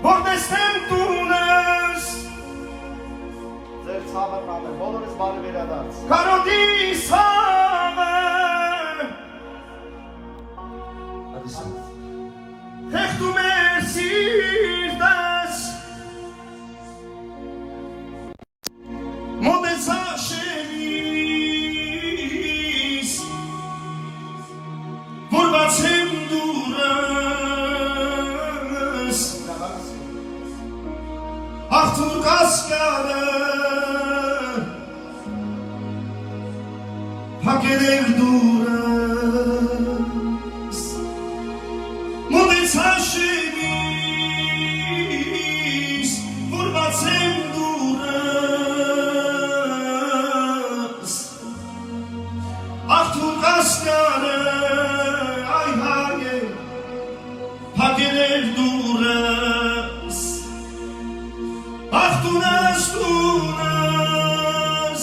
որ տեսնեմ տունս Ձեր ցավը տանեմ, բոլորս բարի վերադարձ Կարոտի սավը Խեղդում է սիրտս Մոտեցա շենիս Որ բացեմ դուրս Աղթուր կասկարը Փակել էր դուրս Մոտեցա շենիս Որ բացեմ դուրս Աղթուր կասկարը Այ հայ Փակել էր դուրս Աղթունս տունս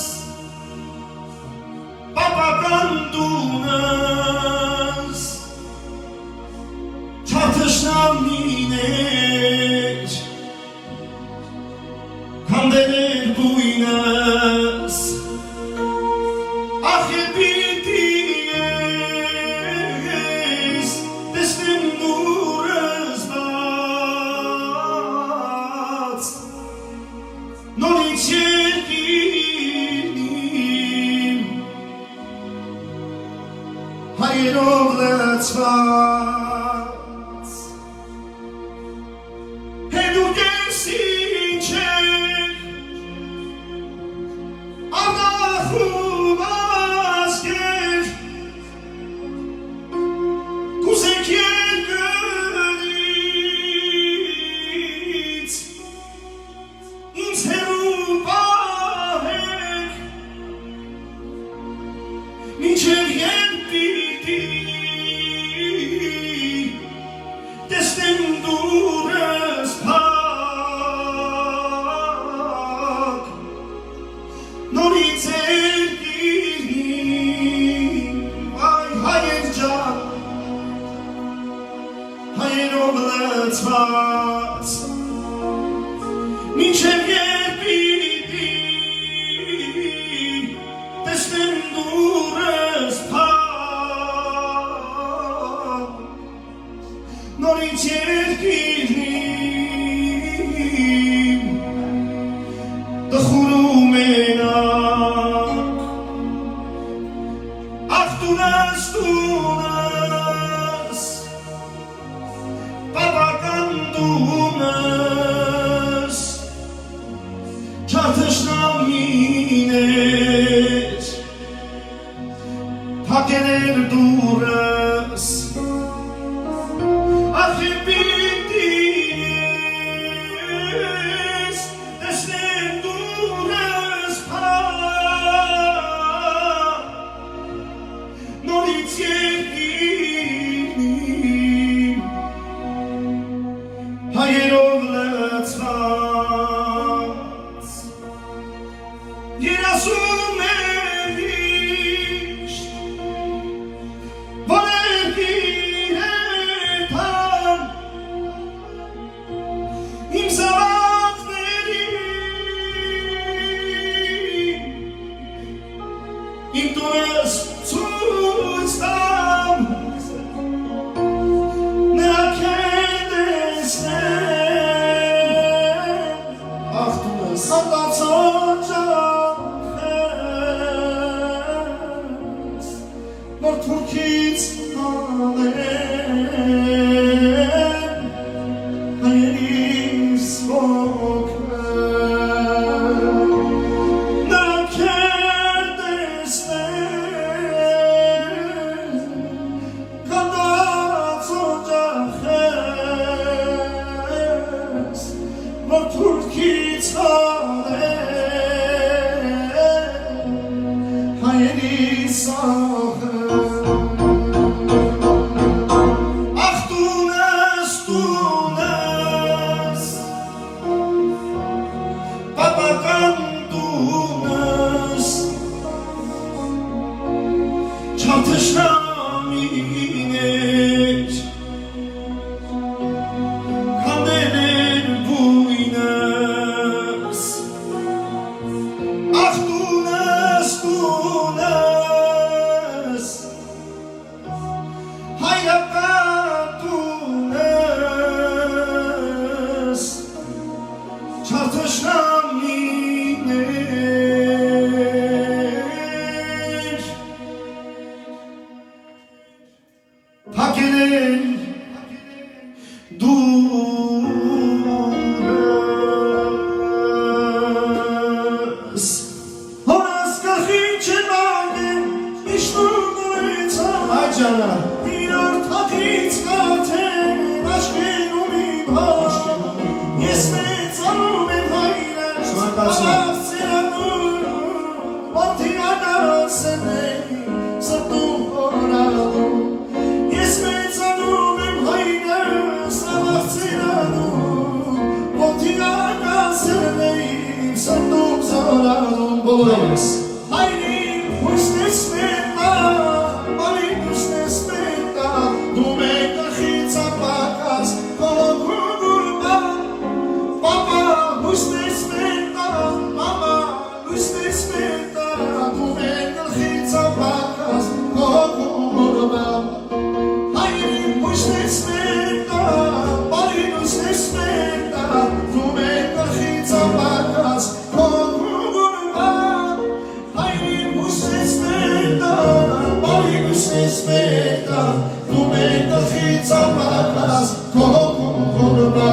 Պապական տունս Չաթշնամին էր Կանդել էր բույնս Ախ է պիտի ես Տեսնեմ նուրս բաց Նորից երկիրնիմ Հայերով լծված Հետուք ես ինչ եք Աղախում ասկեր Կուսեք երկրից Ինձ հեռու պահեք Մինչև երբ պիտի Տեսնեմ դուրս փակ Նորից երկիրնիմ Այ հայեր ջան Հայերով լծված Մինչև երբ պիտի Տեսնեմ դուրս փակ Նորից երկիրնիմ Տխուրում ենակ Աղ տունս տունս Պապական տունս Չաթշնամին էր Փակել էր դուրս Ախ է պիտի ես Տեսնեմ դուրս փակ Նորից երկիրնիմ Հայերով լծված Երասում է միշտ Որ երկիր է տան Իմ զավակներին Իմ տունս ցույց տամ Նրանք են տեսնեն Աղ տունս ատացան ջախես Նոր թուրքից անեն Հայերիս ոգեն Նրանք են տեսնեն Կանդացան ջախես Նոր թուրքից անեն Հայերիս ոգեն Աղ տունս տունս Պապական տունս Չաթշնամին էր հագերել դուրս հորս գախին չեմ ագեն իշտուն գույցա այջանա իրար թակից կաթեն աշկենում իմ հաշ ես մեծանում եմ հայրս աղավ սերանում ոտիանաս եմ սրտում հորադում ես մեծանում եմ հայրս աղավ սերանում ոտիանաս եմ սրտում զորադում բոլորս հայրին հույսնես մետա բարին հույսնես մետա դու մեկ ախից ապակաս կողուգուրբա Papa, husnes meta, mama, husnes meta, tu venga hitza bakas, kokurba. Hayri husnes meta, bari husnes meta, tu venga hitza bakas, kokurba. Hayri husnes meta, bari husnes meta, tu venga hitza bakas, kokurba.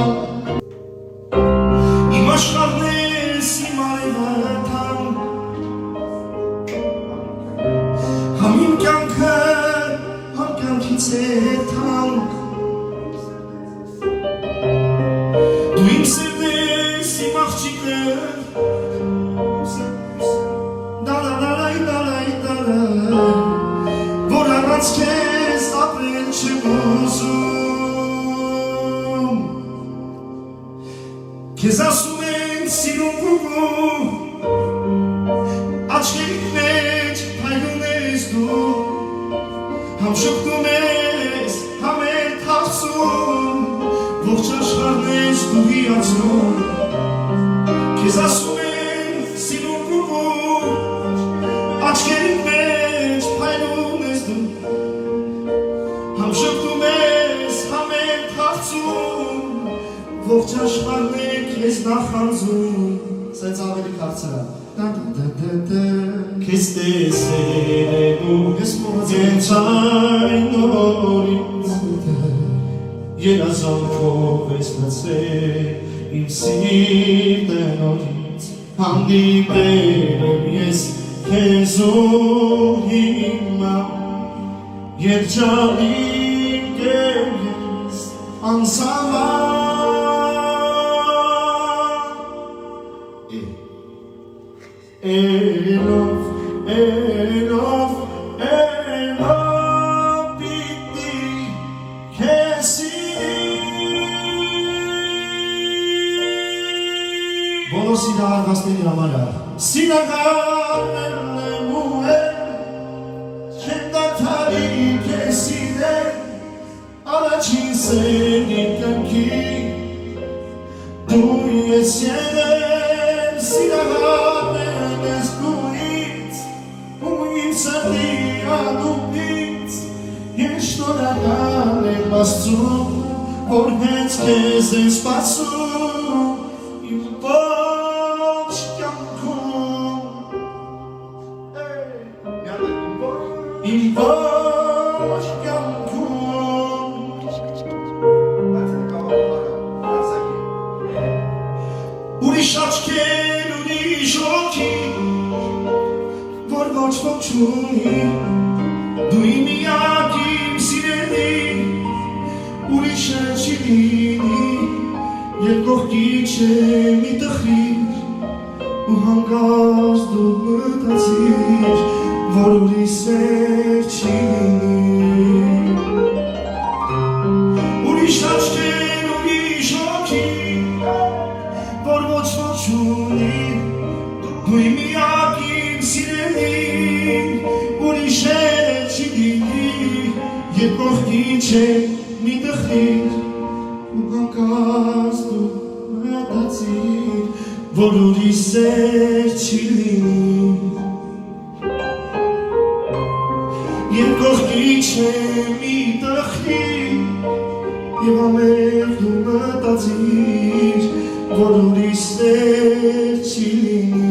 Իմ աշխարհնես իմ արևատան Համ իմ կյանքը համ կյանքից է թանկ Դու իմ սերն ես իմ աղջիկը Դալալալայ դալայ Որ առանց քեզ ապրել չեմ ուզում Քեզ ասում են սիրում գուգու Աչքերիք մեջ փայլուն ես դու Համ շփվում ես, համ էլ թախծում Ողջ աշխարհն ես դու հիացնում Քեզ ասում են սիրում գուգու Աչքերիք մեջ փայլուն ես դու Համ շփվում ես, համ էլ թախծում Ողջ աշխարհն է քեզ նախանձում Սենց ավելի կարծրա Քեզ տեսել ես մոձենց այն նորից Երազանքով ես լցրել իմ սիրտը նորից Հանդիպել եմ ես քեզ ու հիմա Երջանիկ եմ ես անսահման Elov, Elov, Elov, piti kesi Բոլոր սիրահարվածների համար Սիրահարներն եմ ուել Չեմ դադարի քեզ սիրել Առաջին սերնի կյանքի Դու ես եղել սիրահարներն ես դուից Ու իմ սրտի անդուից Ես շնորհակալ եմ Աստծուն Որ հենց քեզ եմ սպասում Իմ ողջ կյանքում Իմ ողջ կյանքում Ուրիշ աչքեր, ուրիշ հոգի Որ ոչ ոք չունի Դու իմ միակ իմ սիրելի Ուրիշ չի լինի Երբ կողքի չեմ մի տխրիր Ու հանկարծ դու մտածիր Որ ուրիշ սեր չի լինի Ուրիշ աչքեր, ուրիշ հոգի Որ ոչ ոք չունի Դու իմ միակ իմ սիրելի Ուրիշ չի լինի Երբ կողքի չեմ մի տխրիր Ու հանկարծ դու մտածիր Որ ուրիշ սեր չի լինի Երբ կողքի չեմ մի տխրիր Եվ ամեն դու մտածիր Որ ուրիշ սեր չի լինի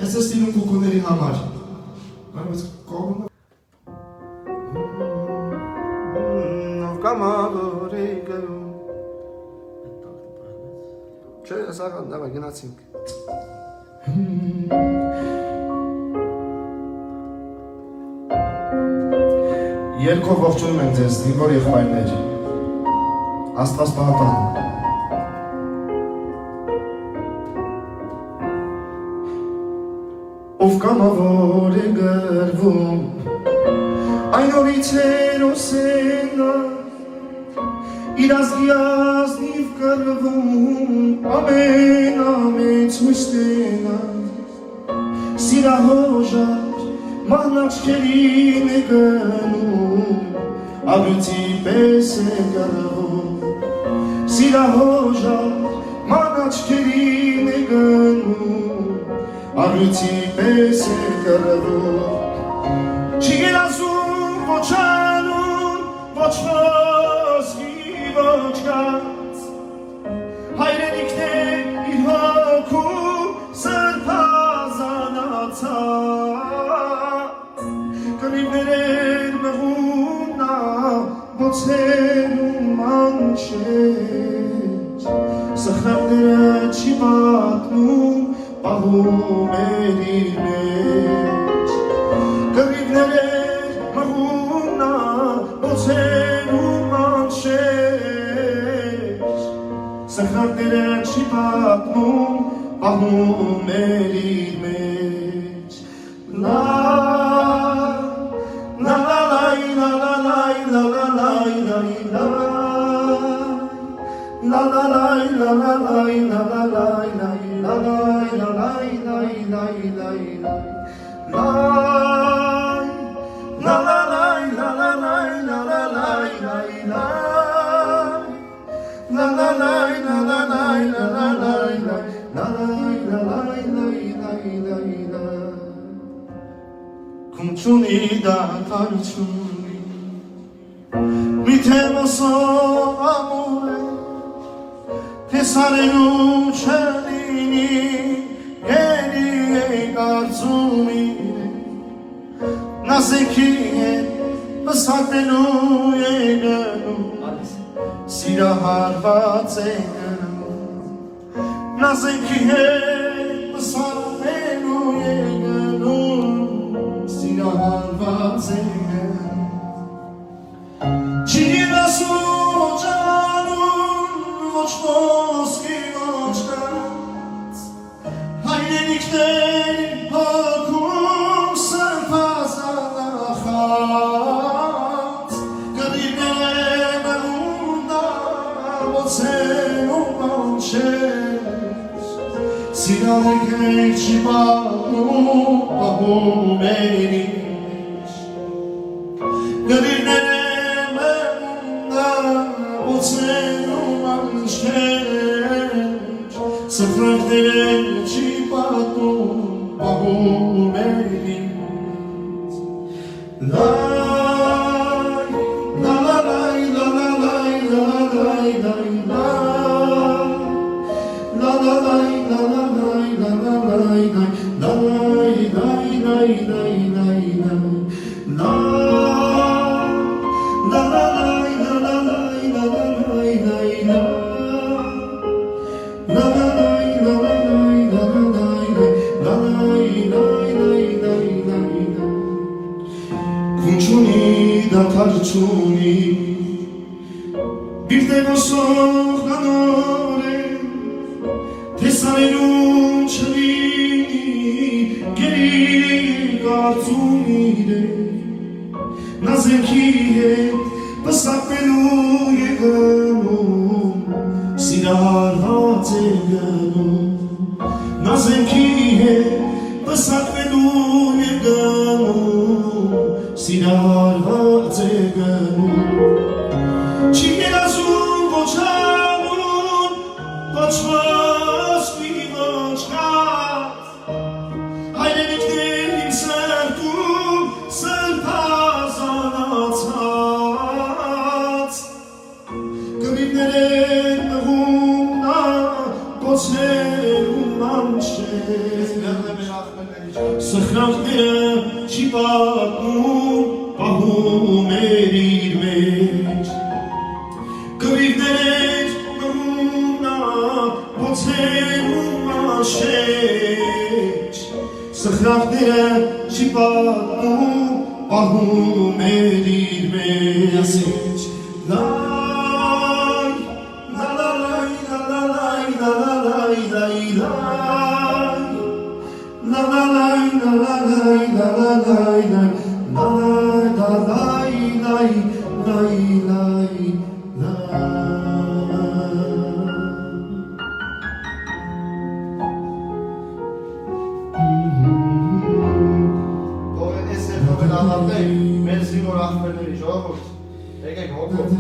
Ես ես սիրում կուկուների համար։ Բայց կողմը Կամավորի գնում Չէ, սաղան, դավայ, գնացինք Երկով ողջունում ենք ձեզ, դինվոր եղբայրներ Աստված պահապան Ով կամավոր է գրվում Այն օրից հերոս է նա Իր ազգի ազնիվ կրվում ամենամեծ հույսն է նա Սիրահոժար մանաչքերին է գնում Աղյութի պես է գրվում Սիրահոժար մանաչքերին է գնում Աղյութի պես է գրվում Չի գելազում ոչ անուն, ոչ ոսկի, ոչ կած Հայրենիքն է իր հոգու սրբազանացած Կռիվներ էր մղում նա, ոցերում անչեց Սխրակները չի պատմում, պահում էր իր մեջ Կռիվներ էր մղում նա, ոցերում անչեց Սխրակները չի պատմում, պահում էր իր մեջ La la la la la la la la la la La la la la la la la la la la Kumchuni da tarchuni Mitemoso amore Tesarelu chelini Geni garzumi Nazekiye Basatelu yeganu Sira harvat zeganu Nazekiye Basatelu yeganu Sira harvat zeganu Çiğnesu canım Voç boski voç kat Hayrelikte hakum sırpazana hat Garibine merunda Vocenum manşes Sinaleke çibanu Ahum eriş Garibine Oceanum anșești Să frăctele și patul Bahumeriți Lai, la la lai, la la lai, la la lai, lai, lai La la lai, la la lai, la la lai, lai La lai, lai, lai, lai, lai, lai La la lai, la la lai, la la lai, lai, lai La la lai, la la lai, la la lai, la lai, lai, lai, lai, lai Kumchuni da tarchuni Bir de nosor ganore Tesarelum chelini Geri garzumide Nazekiye Basatelu yeganu Sira harvat zeganu Nazekiye Basatelu yeganu Sira harvat zeganu Çiğneazum voçanun Voçvas bir voçkat Hayreliklerim sertum Sırpazanatat Gariblerin mehumna Boçerun manşet Սխրանքները չի պատմում, պահում էր իր մեջ Կռիվներ կրում նա, ոցերում աշեջ Սխրանքները չի պատմում, պահում էր իր մեջ Մեր զինվոր ախպերների ժողովուրդ, եկեք հոգով,